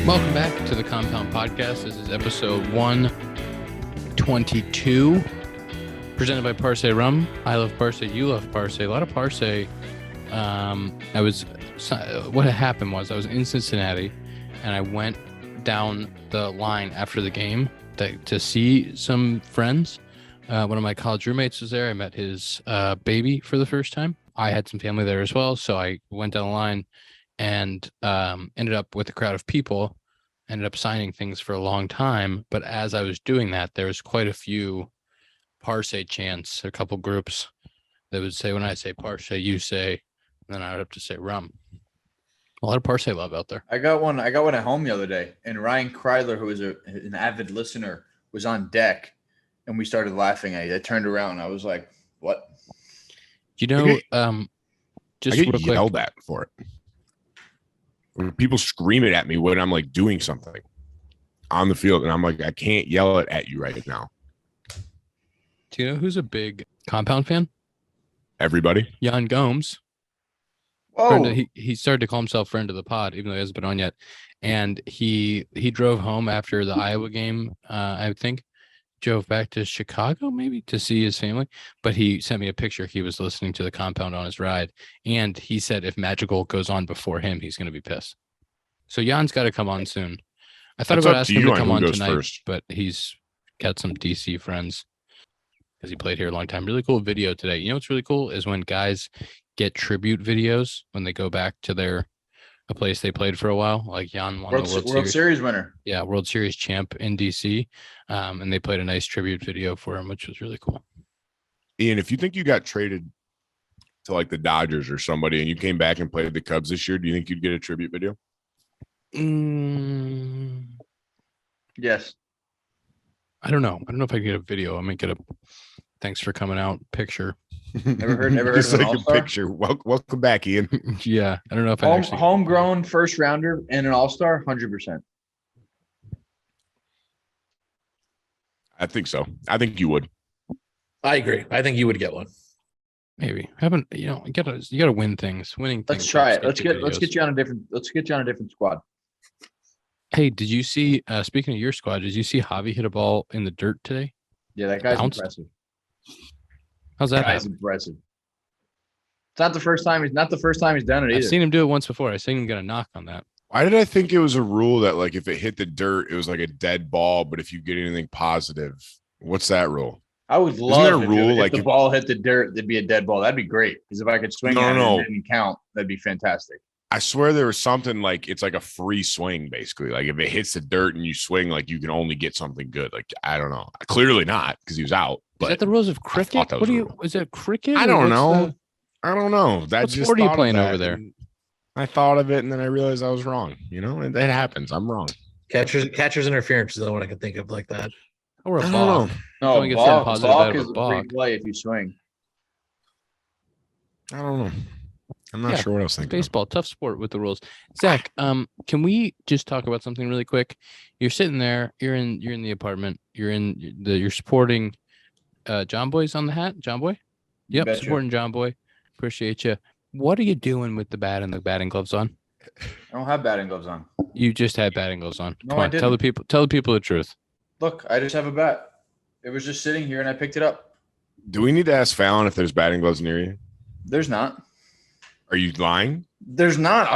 Welcome back to the Compound Podcast. This is episode 122, presented by Parse Rum. I love Parse. You love Parse. A lot of Parse. What had happened was I was in Cincinnati, and I went down the line after the game to see some friends. One of my college roommates was there. I met his baby for the first time. I had some family there as well, so I went down the line and ended up with a crowd of people, ended up signing things for a long time. But as I was doing that, there was quite a few Parse chants, a couple groups that would say, when I say Parse, you say, and then I would have to say rum. A lot of Parse love out there. I got one at home the other day, and Ryan Kreidler, who is an avid listener, was on deck, and we started laughing at it. I turned around, and I was like, what? You know, just I get real yelled quick. at for it. When people scream it at me when I'm like doing something on the field, and I'm like, I can't yell it at you right now. Do you know who's a big Compound fan? Everybody. Jan Gomes. Oh, He started to call himself friend of the pod, even though he hasn't been on yet. And he drove home after the Iowa game, I think. Drove back to Chicago, maybe, to see his family. But he sent me a picture. He was listening to the Compound on his ride. And he said if Magical goes on before him, he's going to be pissed. So Jan's got to come on soon. I thought That's about up to asking him you to on come who on goes tonight, first. but he's got some DC friends because he played here a long time. Really cool video today. You know what's really cool is when guys get tribute videos when they go back to a place they played for a while, like Jan won the World Series winner. Yeah, World Series champ in DC, and they played a nice tribute video for him, which was really cool. Ian, if you think you got traded to like the Dodgers or somebody and you came back and played the Cubs this year, do you think you'd get a tribute video? Yes. I don't know. I don't know if I could get a video. I might get a thanks for coming out picture. Never heard Just of an like a all-star? picture. Welcome back, Ian. Yeah, I don't know if I actually Homegrown first rounder and an all-star, 100%. I think so. I think you would. I agree. I think you would get one. maybe haven't. You gotta win things. Winning. Let's things try it. helps Let's get videos. you on a different squad. Hey, did you see? Speaking of your squad, did you see Javi hit a ball in the dirt today? Yeah, that guy's Bounced? impressive. How's that? Guy's happen? impressive. It's not the first time he's done it either. I've seen him do it once before. I seen him get a knock on that. Why did I think it was a rule that like if it hit the dirt, it was like a dead ball, but if you get anything positive, what's that rule? I would love there a if rule, if like the if- ball hit the dirt, there'd be a dead ball. That'd be great. Because if I could swing No, at it no. and it didn't count, that'd be fantastic. I swear there was something like it's like a free swing, basically. Like if it hits the dirt and you swing, like you can only get something good. Like I don't know. Clearly not because he was out. Is But that the rules of cricket? that was a rule. Is it cricket? I or don't what's know. the- I don't know. That What just sport are you thought of playing that, over there? and I thought of it and then I realized I was wrong. You know, it happens. I'm wrong. Catcher's interference is the only one I can think of like that. Or a I don't balk? know. No, Someone gets something positive out balk of a is a free balk. play if you swing. I don't know. I'm not Yeah, sure what I was thinking. Baseball, tough sport with the rules. Zach, can we just talk about something really quick? You're sitting there. You're in the apartment. You're supporting John Boy's on the hat. John Boy. Yep, betcha. supporting John Boy. Appreciate you. What are you doing with the bat and the batting gloves on? I don't have batting gloves on. You just had batting gloves on. No, Come I on, tell the people the truth. Look, I just have a bat. It was just sitting here and I picked it up. Do we need to ask Fallon if there's batting gloves near you? There's not. Are you lying? There's not.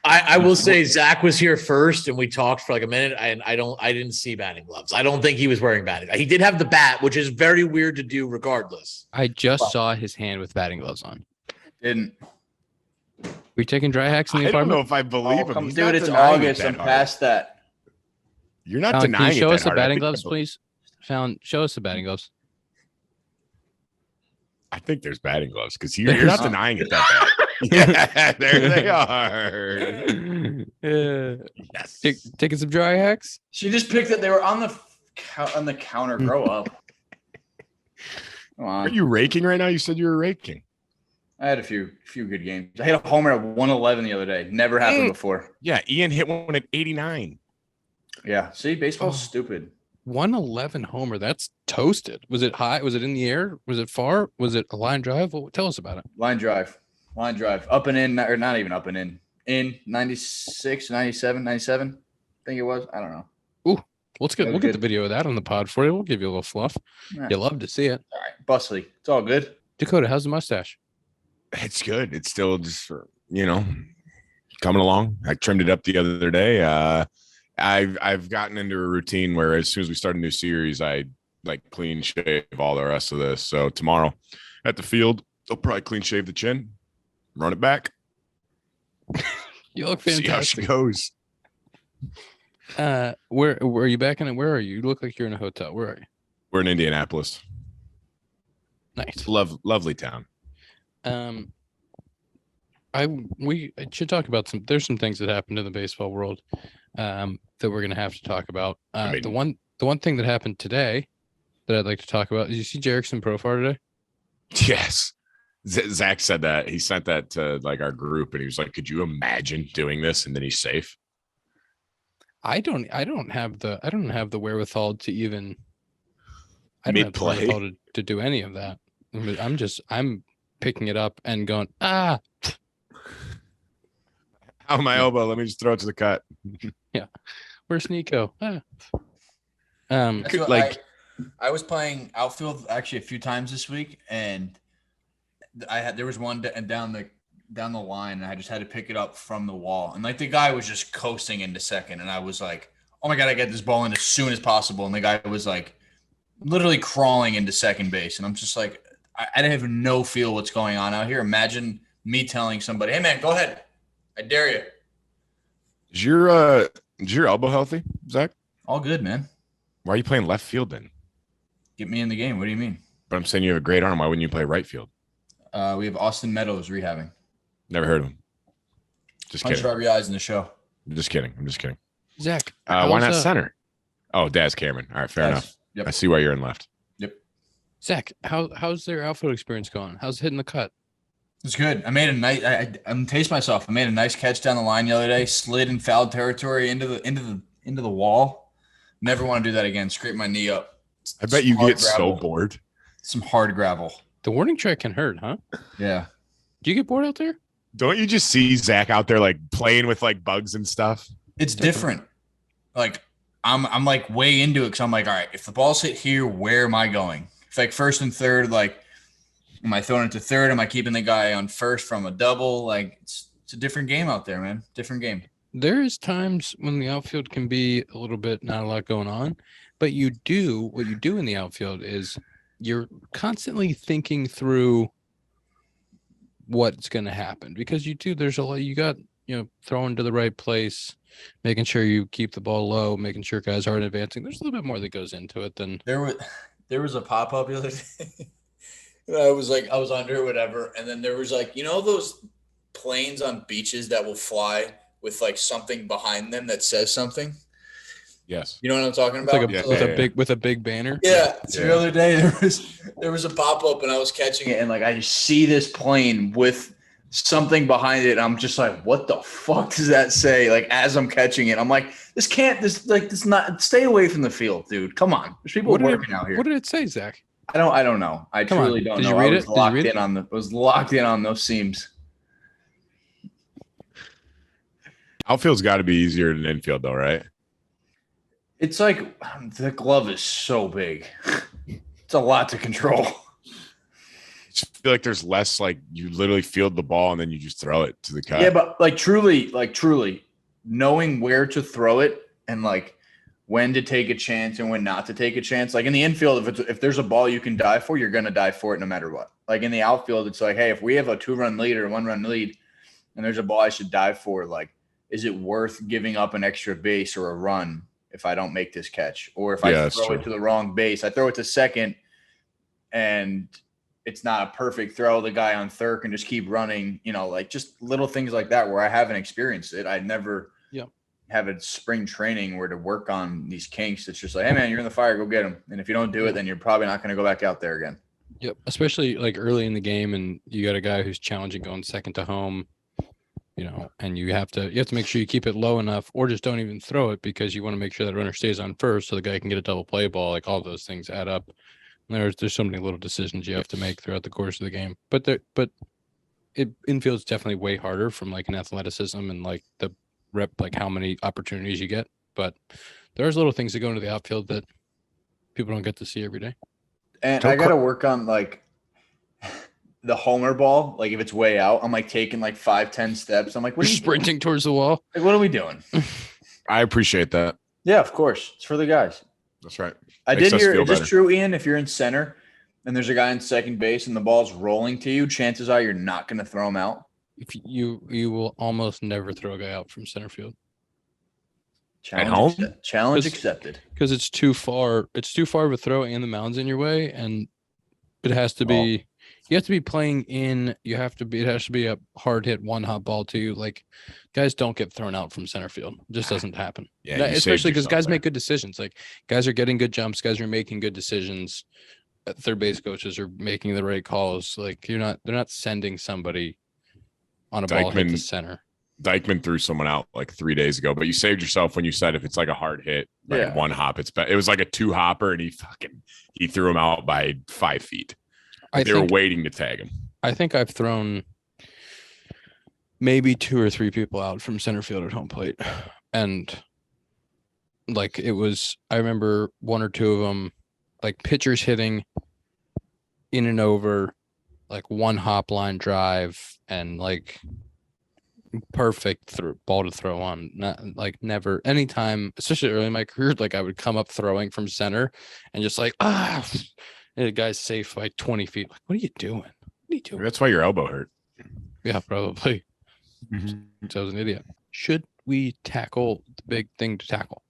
I will say Zach was here first and we talked for like a minute and I didn't see batting gloves. I don't think he was wearing batting. He did have the bat, which is very weird to do regardless. I just saw his hand with batting gloves on. Didn't. We taking dry hacks in the I don't know apartment? if I believe Oh, him. come, He's dude, not it's denying it August. that I'm hard. past that. You're not Fallon, denying can you show it us that the hard. batting gloves, please? Fallon, show us the batting gloves. I think there's batting gloves because you're not denying it that bad. Yeah, there they are. Yes. Taking some dry hacks. She just picked it. They were on the counter. Grow up. Come Are on. you raking right now? You said you were raking. I had a few good games. I hit a homer at 111 the other day. Never happened before. Yeah, Ian hit one at 89. Yeah. See, baseball's stupid. 111 homer. That's toasted. Was it high? Was it in the air? Was it far? Was it a line drive? Well, tell us about it. Line drive. Up and in, or not even up and in. In 96, 97, 97. think it was. I don't know. We'll get the good. video of that on the pod for you. We'll give you a little fluff. Yeah. You'll love to see it. All right, Busley, it's all good. Dakota, how's the mustache? It's good. It's still just coming along. I trimmed it up the other day. I've gotten into a routine where as soon as we start a new series, I like clean shave all the rest of this. So tomorrow at the field, they'll probably clean shave the chin, run it back. You look See how fantastic. she goes. Where are you back in it? Where are you? You look like you're in a hotel. Where are you? We're in Indianapolis. Nice. Lovely town. We should talk about there's some things that happened in the baseball world that we're gonna have to talk about. The one thing that happened today that I'd like to talk about. Did you see Jerickson Profar today? Yes. Zach said that. He sent that to like our group and he was like, could you imagine doing this? And then he's safe. I don't have the wherewithal to even mid-play to do any of that. I'm picking it up and going, ah. Out my elbow. Let me just throw it to the cut. Yeah. Where's Nico? Ah. I was playing outfield actually a few times this week, and there was one down the line, and I just had to pick it up from the wall, and like the guy was just coasting into second, and I was like, oh my god, I get this ball in as soon as possible, and the guy was like literally crawling into second base, and I'm just like, I have no feel what's going on out here. Imagine me telling somebody, hey man, go ahead, I dare you. Is your elbow healthy, Zach? All good, man. Why are you playing left field then? Get me in the game. What do you mean? But I'm saying you have a great arm. Why wouldn't you play right field? We have Austin Meadows rehabbing. Never heard of him. Just Punch kidding. rub your eyes in the show. I'm just kidding. Zach, why not center? Oh, Daz Cameron. All right, fair enough. Yep. I see why you're in left. Yep. Zach, how's their outfield experience going? How's hitting the cut? It's good. I made a nice. I'm taste myself. I made a nice catch down the line the other day. Slid in foul territory into the wall. Never want to do that again. Scrape my knee up. I bet you get gravel. so bored. Some hard gravel. The warning track can hurt, huh? Yeah. Do you get bored out there? Don't you just see Zach out there like playing with like bugs and stuff? It's different. Like I'm like way into it because I'm like, all right, if the ball's hit here, where am I going? If like first and third, like, am I throwing it to third? Am I keeping the guy on first from a double? Like it's a different game out there, man. Different game. There is times when the outfield can be a little bit not a lot going on, but what you do in the outfield is you're constantly thinking through what's going to happen because there's a lot you got, throwing to the right place, making sure you keep the ball low, making sure guys aren't advancing. There's a little bit more that goes into it than there was a pop-up the other day. I was under whatever, and then there was like, those planes on beaches that will fly with like something behind them that says something. Yes. You know what I'm talking about? With a big banner. Yeah. So the other day there was a pop-up and I was catching it and like I just see this plane with something behind it. And I'm just like, what the fuck does that say? Like as I'm catching it, I'm like, stay away from the field, dude. Come on. There's people working out here. What did it say, Zach? I don't know. I truly don't know. Did you read it? I was locked in on those seams. Outfield's got to be easier than infield, though, right? It's like the glove is so big. It's a lot to control. I just feel like there's less, like you literally field the ball and then you just throw it to the cut. Yeah, but truly knowing where to throw it and like when to take a chance and when not to take a chance. Like in the infield, if there's a ball you can die for, you're going to die for it no matter what. Like in the outfield, it's like, hey, if we have a 2-run lead or a 1-run lead and there's a ball I should dive for, like, is it worth giving up an extra base or a run if I don't make this catch? Or if I throw it to the wrong base, I throw it to second and it's not a perfect throw. The guy on third can just keep running, like just little things like that where I haven't experienced it. I never have a spring training where to work on these kinks. It's just like, hey man, you're in the fire, go get them. And if you don't do it, then you're probably not going to go back out there again. Yep. Especially like early in the game and you got a guy who's challenging going second to home. And you have to make sure you keep it low enough or just don't even throw it because you want to make sure that runner stays on first so the guy can get a double play ball. Like all those things add up. And there's so many little decisions you have to make throughout the course of the game. But infield's definitely way harder from like an athleticism and like the rep, like how many opportunities you get. but there's little things that go into the outfield that people don't get to see every day. And I got to work on like the homer ball. Like if it's way out, I'm like taking like 5-10 steps. I'm like, what are You're you sprinting doing? towards the wall. Like, what are we doing? I appreciate that. Yeah, of course. It's for the guys. That's right. I Makes did us hear, feel is this better. true, Ian? If you're in center and there's a guy in second base and the ball's rolling to you, chances are you're not going to throw him out. If you will almost never throw a guy out from center field Challenge, home? challenge Just- accepted. because it's too far. It's too far of a throw, and the mound's in your way, and it has to be. You have to be playing in. You have to be. It has to be a hard hit, one hot ball to you. Like guys don't get thrown out from center field. It just doesn't happen. Yeah, That- you saved especially because yourself guys there. make good decisions. Like guys are getting good jumps. Guys are making good decisions. Third base coaches are making the right calls. Like they're not sending somebody on a ball hit to Dykeman- center. Dykeman threw someone out like 3 days ago, but you saved yourself when you said if it's like a hard hit, like Yeah. one hop, it was like a 2-hopper, and he threw him out by 5 feet. They were waiting to tag him. I think I've thrown maybe 2 or 3 people out from center field at home plate. And like I remember 1 or 2 of them, like pitchers hitting in and over, like one hop line drive and like perfect ball to throw on. Not like never anytime, especially early in my career, like I would come up throwing from center and just like, and the guy's safe by 20 feet. Like, what are you doing? What are you doing? That's why your elbow hurt. Yeah, probably. So I was an idiot. Should we tackle the big thing to tackle?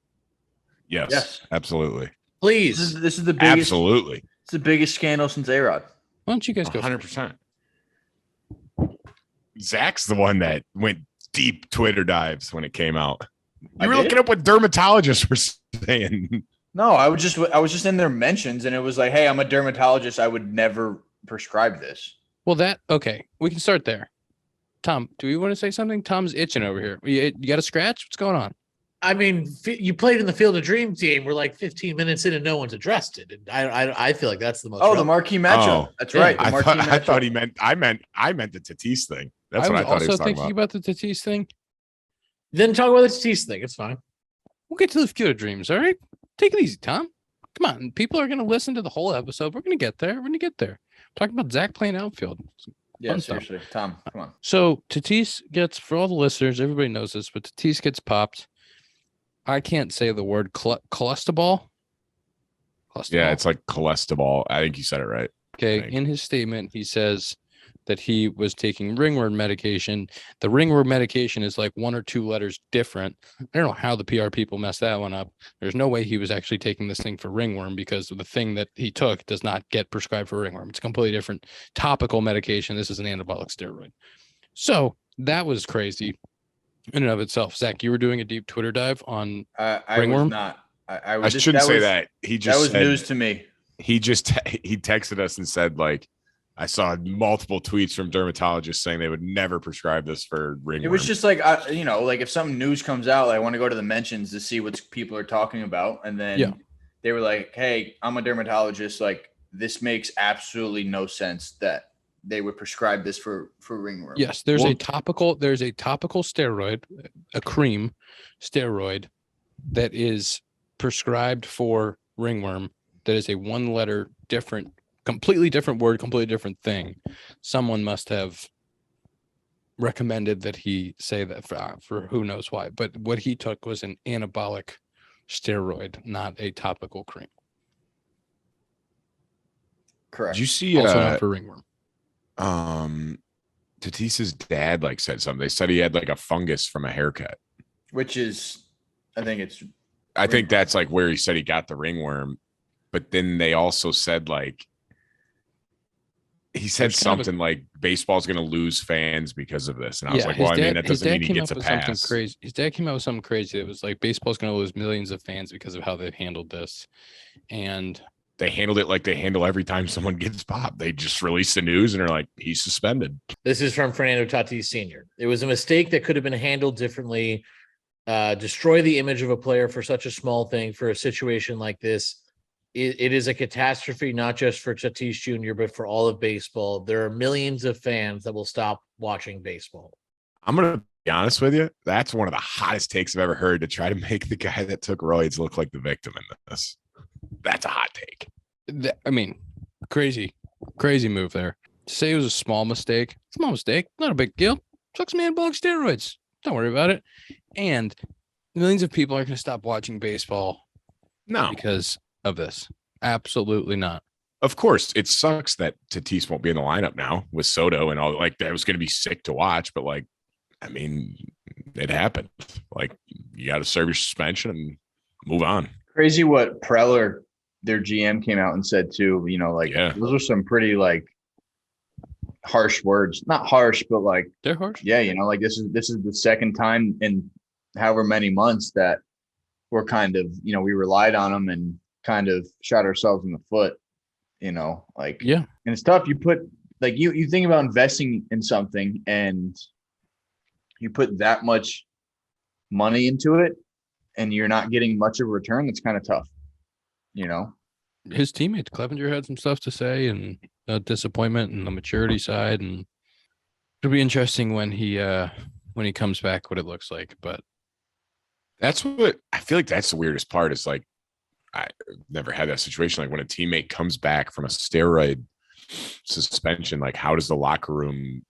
Yes, Yes. absolutely. Please. This is the biggest. Absolutely. It's the biggest scandal since A-Rod. Why don't you guys go? 100%. Zach's the one that went deep Twitter dives when it came out. I You were did? looking up what dermatologists were saying. No, I was just in their mentions and it was like, hey, I'm a dermatologist. I would never prescribe this. Well, okay. We can start there. Tom, do you want to say something? Tom's itching over here. You got a scratch? What's going on? I mean, you played in the Field of Dreams game. We're like 15 minutes in and no one's addressed it. And I feel like that's the most. Oh, the relevant. marquee matchup. Oh. That's Yeah. right. The I marquee thought, I matchup. thought he meant I meant the Tatis thing. That's I what was I thought he was also talking thinking about. about the Tatis thing. Then talk about the Tatis thing. It's fine. We'll get to the Field of Dreams. All right. Take it easy, Tom. Come on. People are going to listen to the whole episode. We're going to get there. We're going to get there. Talking about Zach playing outfield. Yeah, Fun stuff. seriously. Tom, come on. So Tatis gets, for all the listeners, everybody knows this, but Tatis gets popped. I can't say the word cholesterol. Yeah, it's like cholesterol. I think you said it right. Okay. Right. In his statement, he says that he was taking ringworm medication. The ringworm medication is like 1 or 2 letters different. I don't know how the PR people messed that one up. There's no way he was actually taking this thing for ringworm because the thing that he took does not get prescribed for ringworm. It's a completely different topical medication. This is an anabolic steroid. So that was crazy in and of itself. Zach, you were doing a deep Twitter dive on I was Ringworm? not. I shouldn't say that. He just That was said, news to me. he texted us and said, like, I saw multiple tweets from dermatologists saying they would never prescribe this for ringworm. It was just like, like if some news comes out, I want to go to the mentions to see what people are talking about. And then Yeah. they were like, hey, I'm a dermatologist. Like, this makes absolutely no sense that they would prescribe this for ringworm. Yes, there's Well- a topical steroid, a cream steroid that is prescribed for ringworm that is a 1-letter different, completely different word, completely different thing. Someone must have recommended that he say that for who knows why, but what he took was an anabolic steroid, not a topical cream. Correct. Did you see Also not for ringworm. Tatis's dad like said something. They said he had like a fungus from a haircut. Which is, I think it's I think that's like where he said he got the ringworm. But then they also said like he said There's kind of something like baseball's going to lose fans because of this. And I was like, well, I his mean, that his doesn't mean he came gets a up with something pass. crazy. His dad came out with something crazy that was like baseball's going to lose millions of fans because of how they've handled this. And They handled it like they handle every time someone gets popped. They just release the news and are like, he's suspended. This is from Fernando Tatis Sr. It was a mistake that could have been handled differently. Destroy the image of a player for such a small thing for a situation like this. It is a catastrophe, not just for Tatis Jr., but for all of baseball. There are millions of fans that will stop watching baseball. I'm going to honest with you, that's one of the hottest takes I've ever heard, to try to make the guy that took roids look like the victim in this. That's a hot take. I mean, crazy move there. To say it was a small mistake, not a big deal. Sucks man bug steroids. Don't worry about it. And millions of people are going to stop watching baseball because of this. Absolutely not. Of course, it sucks that Tatis won't be in the lineup now with Soto and all. Like, that was going to be sick to watch, but like, I mean, it happened. Like, you got to serve your suspension and move on. Crazy what Preller, their GM, came out and said too. You know, like those are some pretty like harsh words. Not harsh, but like they're harsh. Yeah, you know, like this is the second time in however many months that we're kind of, you know, we relied on them and kind of shot ourselves in the foot. You know, like and it's tough. You put like you think about investing in something and you put that much money into it and you're not getting much of a return. It's kind of tough, you know. His teammate Clevenger had some stuff to say, and disappointment and the maturity side, and it'll be interesting when he comes back what it looks like. But that's what I feel like. That's the weirdest part, is like, I never had that situation. Like, when a teammate comes back from a steroid suspension, like, how does the locker room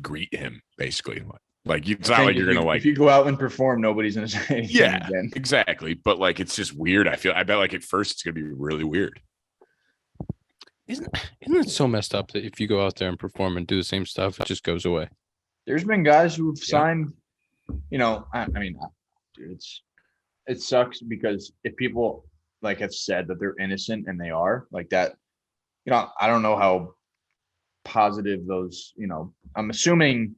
greet him? Basically, like it's not like you're gonna like, if you go out and perform, nobody's gonna say anything again. Exactly. But like, it's just weird. I bet like at first it's gonna be really weird. Isn't it so messed up that if you go out there and perform and do the same stuff, it just goes away? There's been guys who've signed, you know, I mean, dude, it sucks because if people like have said that they're innocent and they are like that, you know, I don't know how positive those, you know, I'm assuming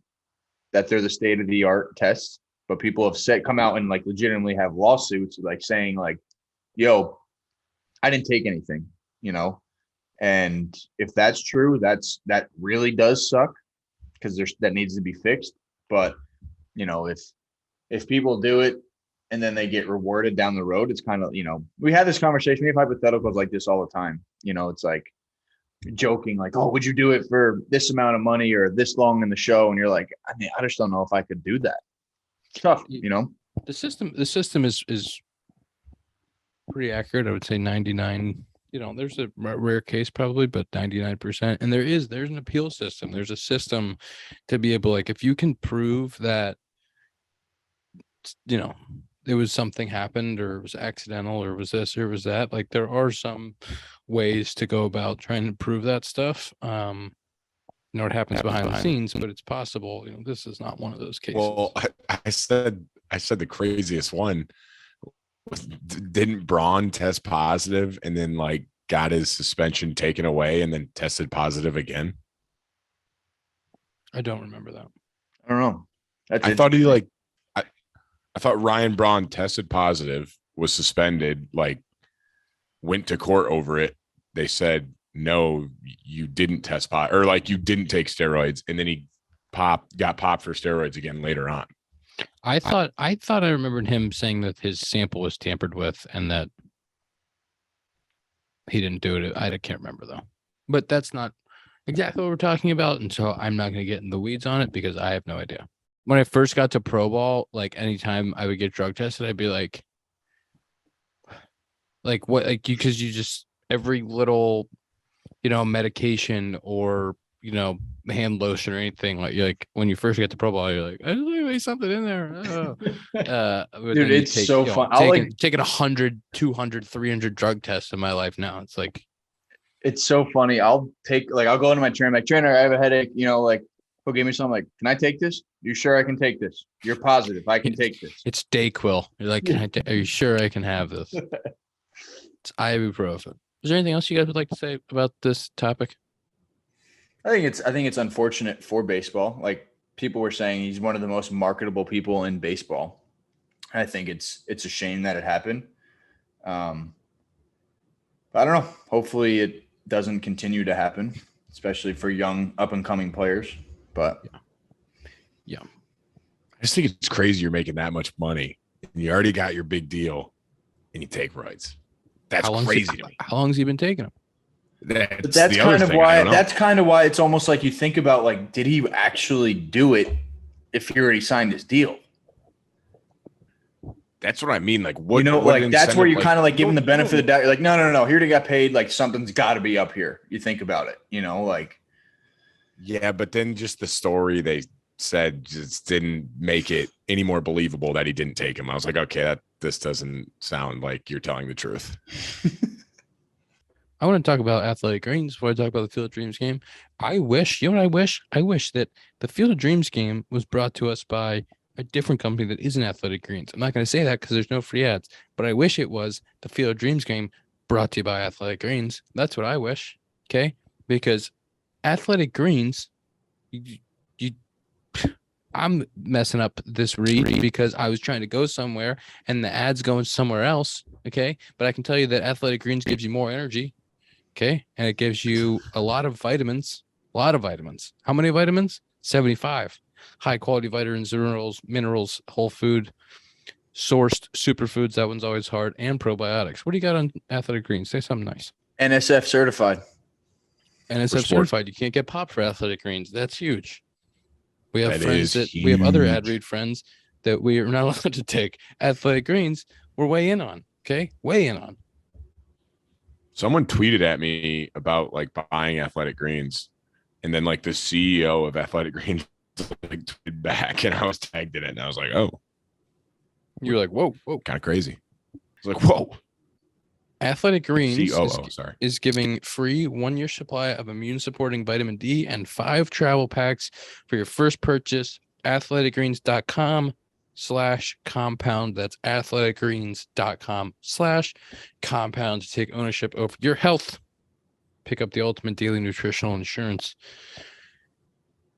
that they're the state of the art tests, but people have come out and like legitimately have lawsuits like saying like, yo, I didn't take anything, you know? And if that's true, that really does suck, because that needs to be fixed. But, you know, if people do it and then they get rewarded down the road, it's kind of, you know, we have this conversation, we have hypotheticals like this all the time. You know, it's like joking, like, oh, would you do it for this amount of money or this long in the show? And you're like, I mean, I just don't know if I could do that. It's tough, you know. The system is pretty accurate. I would say 99. You know, there's a rare case probably, but 99%. And there's an appeal system. There's a system to be able, like, if you can prove that, you know, it was something happened or it was accidental or it was this or it was that, like, there are some ways to go about trying to prove that stuff. You know, it happens behind the scenes, but it's possible. You know, this is not one of those cases. Well, I said the craziest one. Didn't Braun test positive and then like got his suspension taken away and then tested positive again? I don't remember that. I don't know. I thought Ryan Braun tested positive, was suspended, like went to court over it. They said, no, you didn't test positive, or like you didn't take steroids. And then he got popped for steroids again later on. I thought I remembered him saying that his sample was tampered with and that he didn't do it. I can't remember though. But that's not exactly what we're talking about, and so I'm not going to get in the weeds on it because I have no idea. When I first got to pro ball, like anytime I would get drug tested, I'd be like what, like because you just every little, you know, medication or, you know, hand lotion or anything, like when you first get to pro ball, you're like, I just there's something in there. Dude, it's so fun. Taking 100, 200, 300 drug tests in my life now. It's like, it's so funny. I'll go into my trainer, like, trainer, I have a headache, you know, like, he'll give me something like, can I take this? You sure I can take this? You're positive I can take this? It's Dayquil. You're like, are you sure I can have this? It's ibuprofen. Is there anything else you guys would like to say about this topic? I think it's unfortunate for baseball. Like, people were saying he's one of the most marketable people in baseball. I think it's a shame that it happened. But I don't know. Hopefully it doesn't continue to happen, especially for young up and coming players. But yeah. I just think it's crazy you're making that much money and you already got your big deal and you take rights. That's crazy to me. How long has he been taking them? That's kind of why it's almost like you think about, like, did he actually do it? if he already signed his deal. That's what I mean. Like, what? You know, what like that's where you incentive, kind of like give him the benefit of the don't- doubt. You're like, no. He already got paid. Like something's got to be up here. You think about it. You know, like Yeah, but then just the story they said just didn't make it any more believable that he didn't take him. I was like, okay, this doesn't sound like you're telling the truth. I want to talk about Athletic Greens before I talk about the Field of Dreams game. I wish, you know what I wish? I wish that the Field of Dreams game was brought to us by a different company that isn't Athletic Greens. I'm not going to say that because there's no free ads, but I wish it was the Field of Dreams game brought to you by Athletic Greens. That's what I wish. Okay. Because Athletic Greens, I'm messing up this read because I was trying to go somewhere and the ad's going somewhere else. Okay. But I can tell you that Athletic Greens gives you more energy. Okay. And it gives you a lot of vitamins. How many vitamins? 75. High quality vitamins, minerals, whole food, sourced superfoods. That one's always hard. And probiotics. What do you got on Athletic Greens? Say something nice. NSF certified. NSF certified. You can't get popped for Athletic Greens. That's huge. We have friends that huge. we have other ad read friends that we are not allowed to take Athletic Greens. We're way in on. Okay. Way in on. Someone tweeted at me about like buying Athletic Greens, and then like the CEO of Athletic Greens like tweeted back, and I was tagged in it, and I was like, oh, You're like, whoa. kind of crazy. I was like, whoa. Athletic Greens Sorry. is giving free 1-year supply of immune supporting vitamin D and 5 travel packs for your first purchase. athleticgreens.com/compound. That's athleticgreens.com/compound to take ownership over your health. Pick up the ultimate daily nutritional insurance.